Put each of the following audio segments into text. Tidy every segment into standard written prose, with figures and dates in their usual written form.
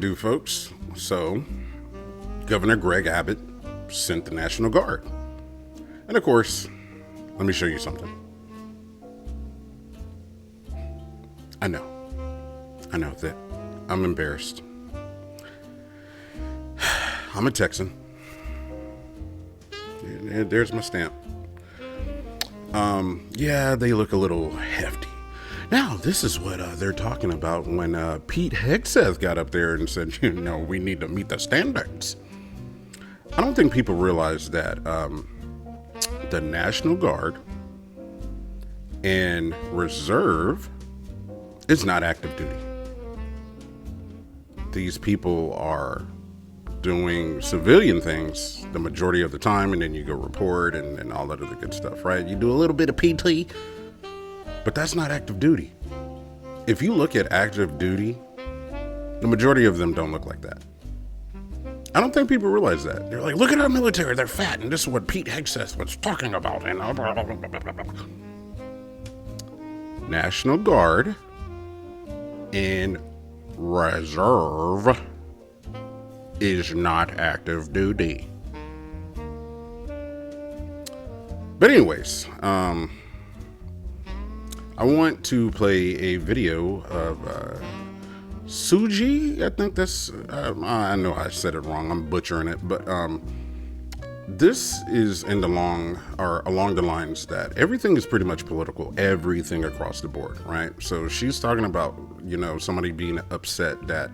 do, folks? So, Governor Greg Abbott sent the National Guard. And of course, let me show you something. I know that I'm embarrassed. I'm a Texan. There's my stamp. Yeah, they look a little hefty. Now, this is what they're talking about when Pete Hegseth got up there and said, we need to meet the standards. I don't think people realize that the National Guard and Reserve is not active duty. These people are doing civilian things the majority of the time, and then you go report and all that other good stuff, right? You do a little bit of PT, but that's not active duty. If you look at active duty, the majority of them don't look like that. I don't think people realize that. They're like, look at our military, they're fat, and this is what Pete Hegseth was talking about. And National Guard and Reserve is not active duty. But anyways, I want to play a video of Suji. I think that's, I know I said it wrong. I'm butchering it, but this is along the lines that everything is pretty much political, everything across the board, right? So she's talking about, somebody being upset that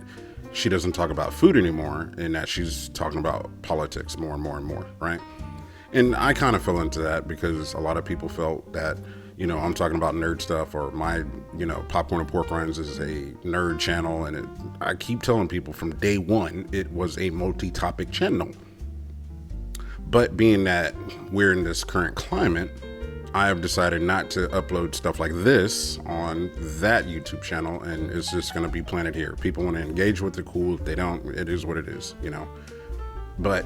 she doesn't talk about food anymore and that she's talking about politics more and more and more, right? And I kind of fell into that because a lot of people felt that, I'm talking about nerd stuff, or my, Popcorn and Pork Rinds is a nerd channel. And I keep telling people from day one, it was a multi-topic channel. But being that we're in this current climate, I have decided not to upload stuff like this on that YouTube channel, and it's just going to be planted here. People want to engage with it, cool. If they don't, it is what it is, But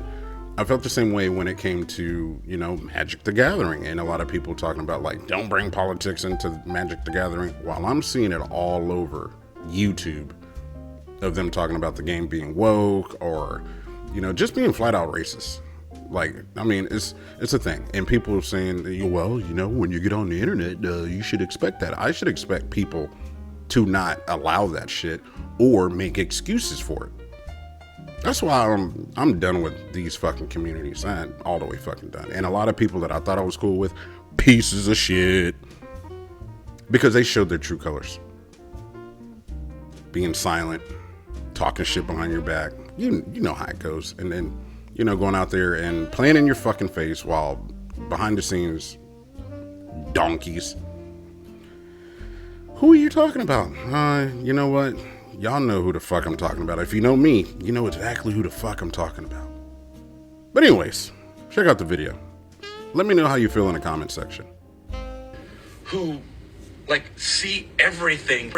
I felt the same way when it came to, Magic the Gathering, and a lot of people talking about, like, don't bring politics into Magic the Gathering, while I'm seeing it all over YouTube of them talking about the game being woke or, just being flat out racist. Like, I mean, it's a thing. And people are saying, well, when you get on the internet, you should expect that. I should expect people to not allow that shit or make excuses for it. That's why I'm done with these fucking communities. I'm all the way fucking done. And a lot of people that I thought I was cool with, pieces of shit, because they showed their true colors. Being silent, talking shit behind your back. You know how it goes. And then, going out there and playing in your fucking face while behind the scenes, donkeys. Who are you talking about? You know what? Y'all know who the fuck I'm talking about. If you know me, you know exactly who the fuck I'm talking about. But anyways, check out the video. Let me know how you feel in the comment section. Who, see everything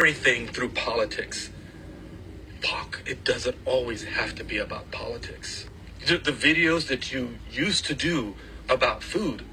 through politics. Fuck, it doesn't always have to be about politics. The videos that you used to do about food,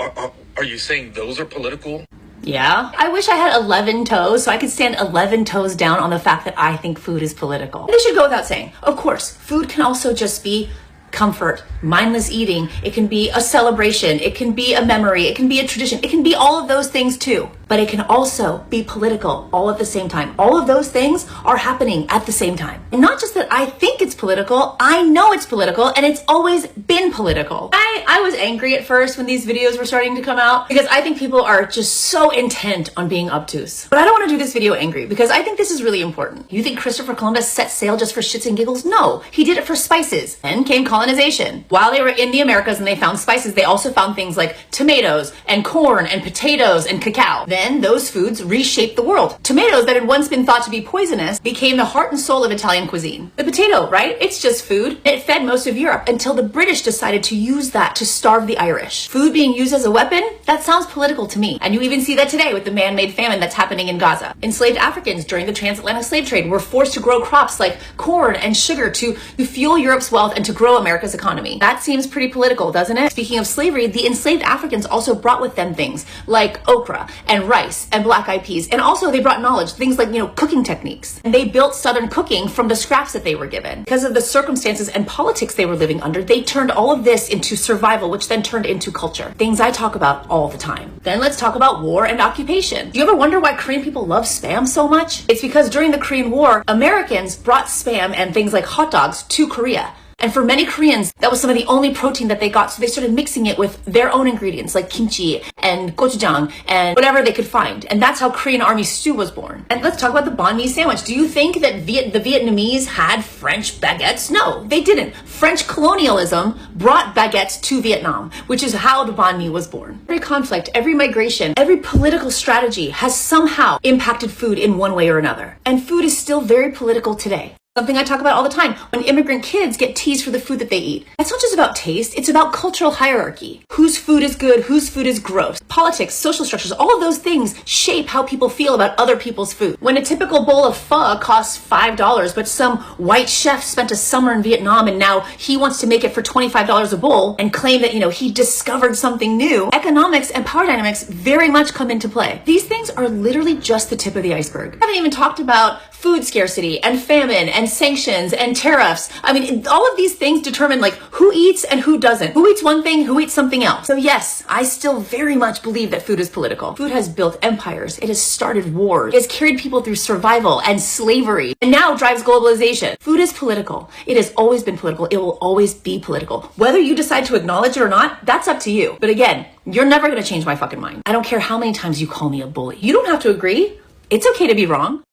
are you saying those are political? Yeah. I wish I had 11 toes so I could stand 11 toes down on the fact that I think food is political. This should go without saying. Of course, food can also just be comfort, mindless eating. It can be a celebration. It can be a memory. It can be a tradition. It can be all of those things too. But it can also be political all at the same time. All of those things are happening at the same time. And not just that I think it's political, I know it's political, and it's always been political. I was angry at first when these videos were starting to come out because I think people are just so intent on being obtuse. But I don't want to do this video angry because I think this is really important. You think Christopher Columbus set sail just for shits and giggles? No, he did it for spices. Then came colonization. While they were in the Americas and they found spices, they also found things like tomatoes and corn and potatoes and cacao. Then those foods reshaped the world. Tomatoes that had once been thought to be poisonous became the heart and soul of Italian cuisine. The potato, right? It's just food. It fed most of Europe until the British decided to use that to starve the Irish. Food being used as a weapon? That sounds political to me. And you even see that today with the man-made famine that's happening in Gaza. Enslaved Africans during the transatlantic slave trade were forced to grow crops like corn and sugar to fuel Europe's wealth and to grow America's economy. That seems pretty political, doesn't it? Speaking of slavery, the enslaved Africans also brought with them things like okra and and rice and black eyed peas. And also they brought knowledge, things like, cooking techniques. And they built Southern cooking from the scraps that they were given. Because of the circumstances and politics they were living under, they turned all of this into survival, which then turned into culture. Things I talk about all the time. Then let's talk about war and occupation. Do you ever wonder why Korean people love Spam so much? It's because during the Korean War, Americans brought Spam and things like hot dogs to Korea. And for many Koreans, that was some of the only protein that they got. So they started mixing it with their own ingredients like kimchi and gochujang and whatever they could find. And that's how Korean army stew was born. And let's talk about the banh mi sandwich. Do you think that the Vietnamese had French baguettes? No, they didn't. French colonialism brought baguettes to Vietnam, which is how the banh mi was born. Every conflict, every migration, every political strategy has somehow impacted food in one way or another. And food is still very political today. Something I talk about all the time. When immigrant kids get teased for the food that they eat, it's not just about taste, it's about cultural hierarchy. Whose food is good, whose food is gross. Politics, social structures, all of those things shape how people feel about other people's food. When a typical bowl of pho costs $5, but some white chef spent a summer in Vietnam and now he wants to make it for $25 a bowl and claim that, he discovered something new, economics and power dynamics very much come into play. These things are literally just the tip of the iceberg. I haven't even talked about food scarcity and famine and sanctions and tariffs. I mean, all of these things determine who eats and who doesn't. Who eats one thing, who eats something else. So yes, I still very much believe that food is political. Food has built empires. It has started wars. It has carried people through survival and slavery and now drives globalization. Food is political. It has always been political. It will always be political. Whether you decide to acknowledge it or not, that's up to you. But again, you're never going to change my fucking mind. I don't care how many times you call me a bully. You don't have to agree. It's okay to be wrong.